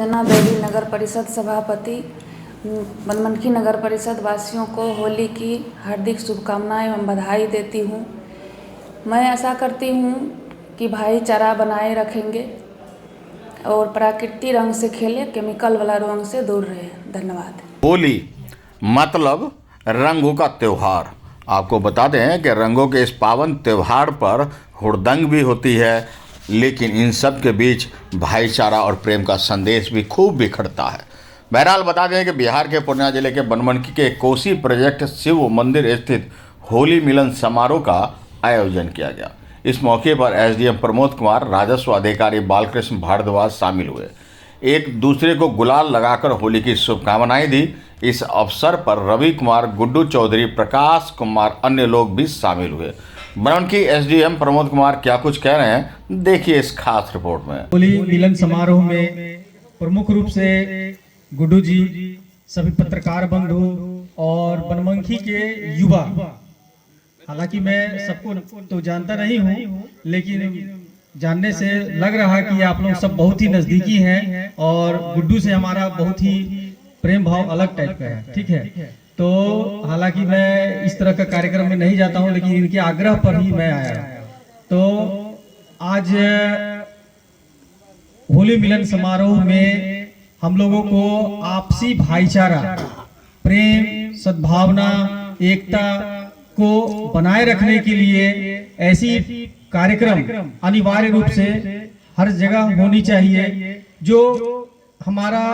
संजना देवी, नगर परिषद सभापति, बनमनखी नगर परिषद वासियों को होली की हार्दिक शुभकामनाएं एवं बधाई देती हूं। मैं आशा करती हूं कि भाईचारा बनाए रखेंगे और प्राकृतिक रंग से खेलें, केमिकल वाला रंग से दूर रहे। धन्यवाद। होली मतलब रंगों का त्यौहार। आपको बता दें कि रंगों के इस पावन त्यौहार पर हुड़दंग भी होती है, लेकिन इन सब के बीच भाईचारा और प्रेम का संदेश भी खूब बिखरता है। बहरहाल बता दें कि बिहार के पूर्णिया जिले के बनमनखी के कोसी प्रोजेक्ट शिव मंदिर स्थित होली मिलन समारोह का आयोजन किया गया। इस मौके पर एसडीएम प्रमोद कुमार, राजस्व अधिकारी बालकृष्ण भारद्वाज शामिल हुए। एक दूसरे को गुलाल लगाकर होली की शुभकामनाएं दी। इस अवसर पर रवि कुमार, गुड्डू चौधरी, प्रकाश कुमार, अन्य लोग भी शामिल हुए। बनमनखी एसडीएम प्रमोद कुमार क्या कुछ कह रहे हैं, देखिए इस खास रिपोर्ट में। होली मिलन समारोह में प्रमुख रूप से गुड्डू जी, सभी पत्रकार बंधु और बनमनखी के युवा, हालांकि मैं सबको तो जानता नहीं हूं, लेकिन जानने से लग रहा कि आप लोग सब बहुत ही नजदीकी हैं और गुड्डू से हमारा बहुत ही प्रेम भाव अलग टाइप का है। ठीक है, तो हालांकि मैं इस तरह का कार्यक्रम में नहीं जाता हूं, लेकिन इनके आग्रह पर ही मैं आया। तो आज होली मिलन समारोह में हम लोगों को आपसी भाईचारा, प्रेम, सद्भावना, एकता को बनाए रखने के लिए ऐसी कार्यक्रम अनिवार्य रूप से हर जगह होनी चाहिए, जो हमारा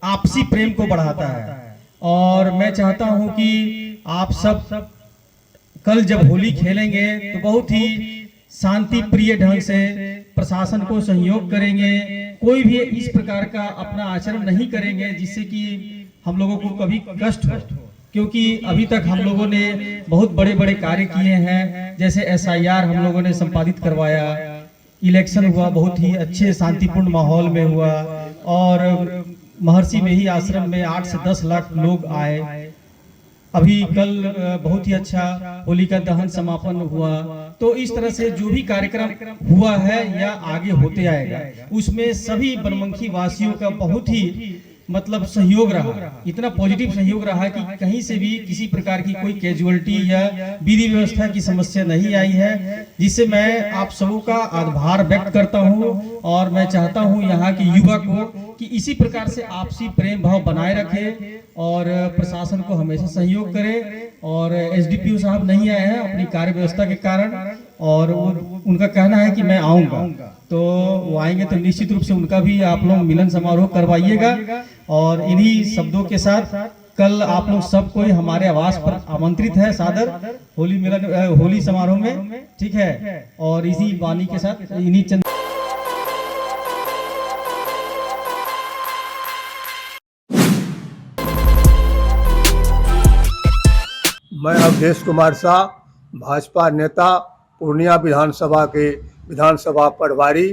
आपसी प्रेम को बढ़ाता है। और मैं चाहता हूं कि आप सब कल जब होली खेलेंगे तो बहुत ही शांति प्रिय ढंग से प्रशासन को सहयोग करेंगे। कोई भी इस प्रकार का अपना आचरण नहीं करेंगे जिससे कि हम लोगों को कभी कष्ट हो, क्योंकि अभी तक हम लोगों ने बहुत बड़े बड़े कार्य किए हैं। जैसे एसआईआर हम लोगों ने संपादित करवाया, इलेक्शन हुआ, बहुत ही अच्छे शांतिपूर्ण माहौल में हुआ, और महर्षि में ही आश्रम में 8 से 10 लाख लोग आए। अभी कल बहुत ही अच्छा होलिका दहन समापन हुआ। तो इस तरह से जो भी कार्यक्रम हुआ है या आगे होते आएगा, उसमें सभी बनमनखी वासियों का बहुत ही मतलब सहयोग रहा, इतना पॉजिटिव सहयोग रहा कि कहीं से भी किसी प्रकार की कोई कैजुअलिटी या विधि व्यवस्था की समस्या नहीं आई है, जिससे मैं आप सबों का आभार व्यक्त करता हूं। और मैं चाहता हूं यहाँ के युवा को कि इसी प्रकार से आपसी प्रेम भाव बनाए रखे और प्रशासन को हमेशा सहयोग करे। और एसडीपीओ साहब नहीं आए हैं अपनी कार्य व्यवस्था के कारण, और उनका कहना है कि मैं आऊंगा, तो वो आएंगे तो निश्चित रूप से उनका भी आप लोग मिलन समारोह करवाइएगा। और इन्हीं शब्दों के साथ कल आप लोग सब कोई हमारे आवास पर आमंत्रित है सादर होली मिलन होली समारोह में। ठीक है, और इसी वाणी के साथ इन्हीं चंद मैं अवधेश कुमार शाह, भाजपा नेता, पूर्णिया विधानसभा के विधानसभा प्रभारी,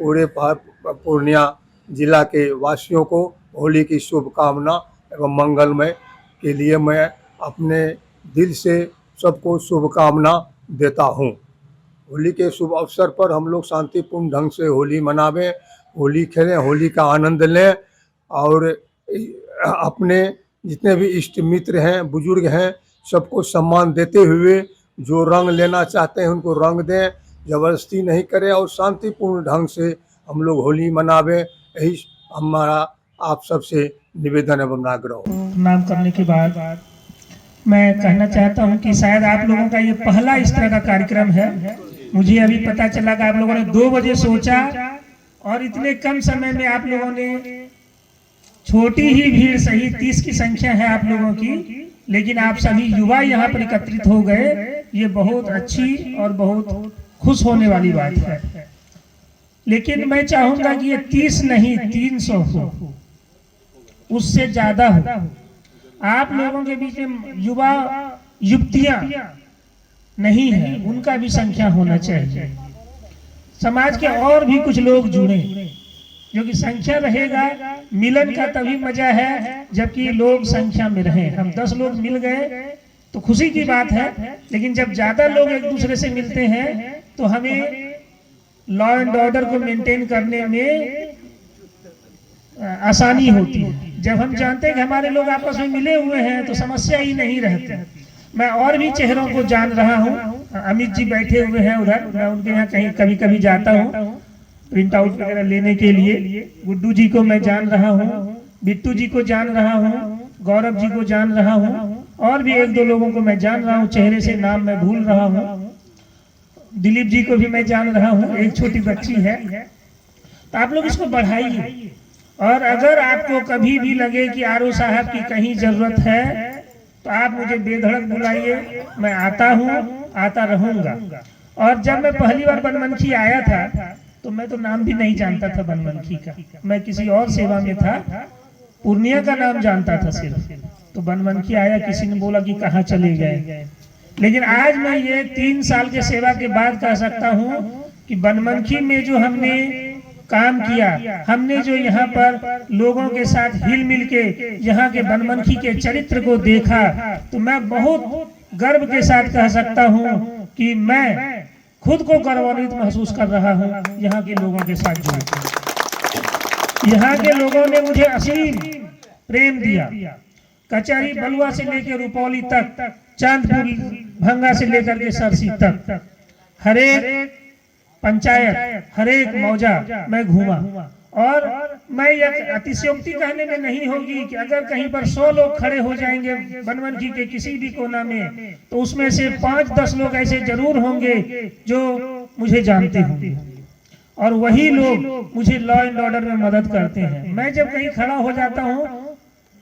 पूरे पूर्णिया जिला के वासियों को होली की शुभकामना एवं मंगलमय के लिए मैं अपने दिल से सबको शुभकामना देता हूं। होली के शुभ अवसर पर हम लोग शांतिपूर्ण ढंग से होली मनावें, होली खेलें, होली का आनंद लें, और अपने जितने भी इष्ट मित्र हैं, बुजुर्ग हैं, सबको सम्मान देते हुए जो रंग लेना चाहते हैं उनको रंग दें, जबरदस्ती नहीं करें और शांतिपूर्ण ढंग से हम लोग होली मनावें। यही हमारा आप सबसे निवेदन एवं आग्रह। नाम करने के बाद मैं कहना चाहता हूं कि शायद आप लोगों का ये पहला इस तरह का कार्यक्रम है। मुझे अभी पता चला कि आप लोगों ने 2 बजे सोचा और इतने कम समय में आप लोगों ने, छोटी ही भीड़ सही 30 की संख्या है आप लोगों की, लेकिन आप सभी युवा यहाँ पर एकत्रित हो गए। ये बहुत अच्छी और बहुत खुश होने वाली बात है। लेकिन मैं चाहूंगा कि ये 30 नहीं 300 हो, उससे ज्यादा हो। आप लोगों के बीच में युवा युवतियां नहीं है, उनका भी संख्या होना चाहिए। समाज के और भी कुछ लोग जुड़े, जो कि संख्या रहेगा। मिलन का तभी मजा है जबकि लोग संख्या में रहे। हम 10 लोग मिल गए तो खुशी की बात है, लेकिन जब ज्यादा लोग एक दूसरे से मिलते हैं तो हमें लॉ एंड ऑर्डर को मेंटेन करने में आसानी होती है। जब हम जानते हैं कि हमारे लोग आपस में मिले हुए हैं तो समस्या ही नहीं रहती। मैं और भी चेहरों को जान रहा हूँ। अमित जी बैठे हुए हैं उधर, मैं उनके यहाँ कहीं कभी कभी जाता हूँ प्रिंट आउट वगैरह लेने के लिए। गुड्डू जी को मैं जान रहा हूँ, बिट्टू जी को जान रहा हूँ, गौरव जी को जान रहा हूँ, और भी एक दो लोगों को मैं जान रहा हूँ, चेहरे से नाम मैं भूल रहा हूँ। दिलीप जी को भी मैं जान रहा हूँ, एक छोटी बच्ची है। तो आप लोग इसको बढ़ाइए, और अगर आपको कभी भी लगे कि आरओ साहब की कहीं जरूरत है तो आप मुझे बेधड़क बुलाइए, मैं आता हूँ, आता रहूंगा। और जब मैं पहली बार बनमनखी आया था तो मैं तो नाम भी नहीं जानता था बनमनखी का, मैं किसी और सेवा में था, पूर्णिया का नाम जानता था सिर्फ। तो बनमनखी आया, किसी ने बोला कि कहाँ चले गए। लेकिन आज मैं ये 3 साल के सेवा के बाद कह सकता हूँ कि बनमनखी में जो हमने काम किया, हमने जो यहाँ पर लोगों के साथ हिल मिल के यहाँ के बनमनखी के चरित्र को देखा, तो मैं बहुत गर्व के साथ कह सकता हूँ कि मैं खुद को गौरवान्वित महसूस कर रहा हूँ यहाँ के लोगों के साथ जुड़। यहाँ के लोगों ने मुझे असीम प्रेम दिया। कचहरी बलुआ से लेकर रुपौली तक, चांदपुर भंगा से लेकर के सरसी तक, हरेक पंचायत, हरेक मौजा मैं घूमा। और मैं ये अतिशयोक्ति कहने में नहीं होगी कि अगर कहीं पर 100 लोग खड़े हो जाएंगे बनमनखी के किसी भी कोना में, तो उसमें से 5-10 लोग ऐसे जरूर होंगे जो मुझे जानते होंगे, और वही लोग मुझे लॉ एंड ऑर्डर में मदद करते हैं। मैं जब कहीं खड़ा हो जाता हूँ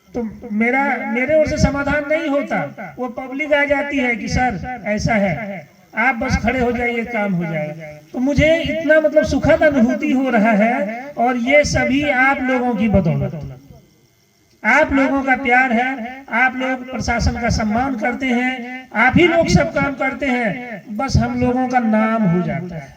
तो मेरे ओर से समाधान नहीं होता, वो पब्लिक आ जाती है कि सर ऐसा है, आप बस खड़े हो जाइए, काम हो जाएगा। तो मुझे इतना मतलब सुखद अनुभूति हो रहा है, और ये सभी आप लोगों की बदौलत, आप लोगों का प्यार है। आप लोग प्रशासन का सम्मान करते हैं, आप ही लोग सब काम करते हैं, बस हम लोगों का नाम हो जाता है।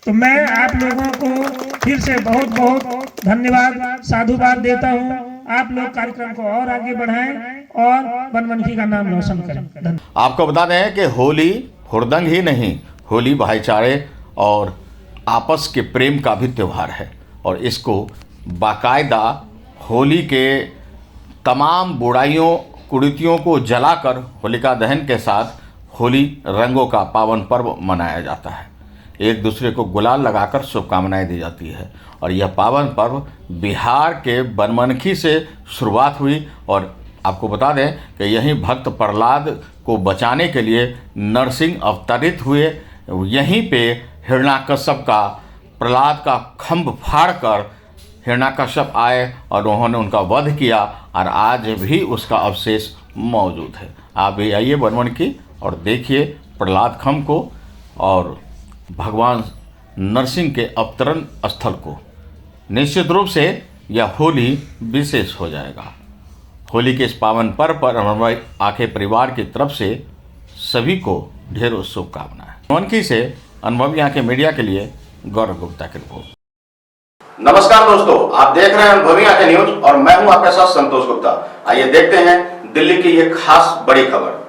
तो मैं आप लोगों को फिर से बहुत बहुत धन्यवाद, साधुवाद देता हूँ। आप लोग कार्यक्रम को और आगे बढ़ाएं और बनमनखी का नाम रोशन करें। आपको बता दें कि होली हुड़दंग ही नहीं, होली भाईचारे और आपस के प्रेम का भी त्यौहार है, और इसको बाकायदा होली के तमाम बुराइयों कुरीतियों को जलाकर होलिका दहन के साथ होली रंगों का पावन पर्व मनाया जाता है। एक दूसरे को गुलाल लगाकर शुभकामनाएं दी जाती है, और यह पावन पर्व बिहार के बनमनखी से शुरुआत हुई। और आपको बता दें कि यहीं भक्त प्रहलाद को बचाने के लिए नरसिंह अवतरित हुए। यहीं पे हिरण्याकश्यप का, प्रहलाद का खंभ फाड़कर हिरण्याकश्यप आए और उन्होंने उनका वध किया, और आज भी उसका अवशेष मौजूद है। आप भी आइए बनमनखी और देखिए प्रहलाद खंभ को और भगवान नरसिंह के अवतरण स्थल को। निश्चित रूप से यह होली विशेष हो जाएगा। होली के इस पावन पर्व पर अनुभवी आंखें परिवार की तरफ से सभी को ढेरों शुभकामनाएं। बनमनखी से अनुभवी आंखें मीडिया के लिए गौरव गुप्ता की रिपोर्ट। नमस्कार दोस्तों, आप देख रहे हैं अनुभवी आंखें न्यूज और मैं हूं आपके साथ संतोष गुप्ता। आइए देखते हैं दिल्ली की ये खास बड़ी खबर।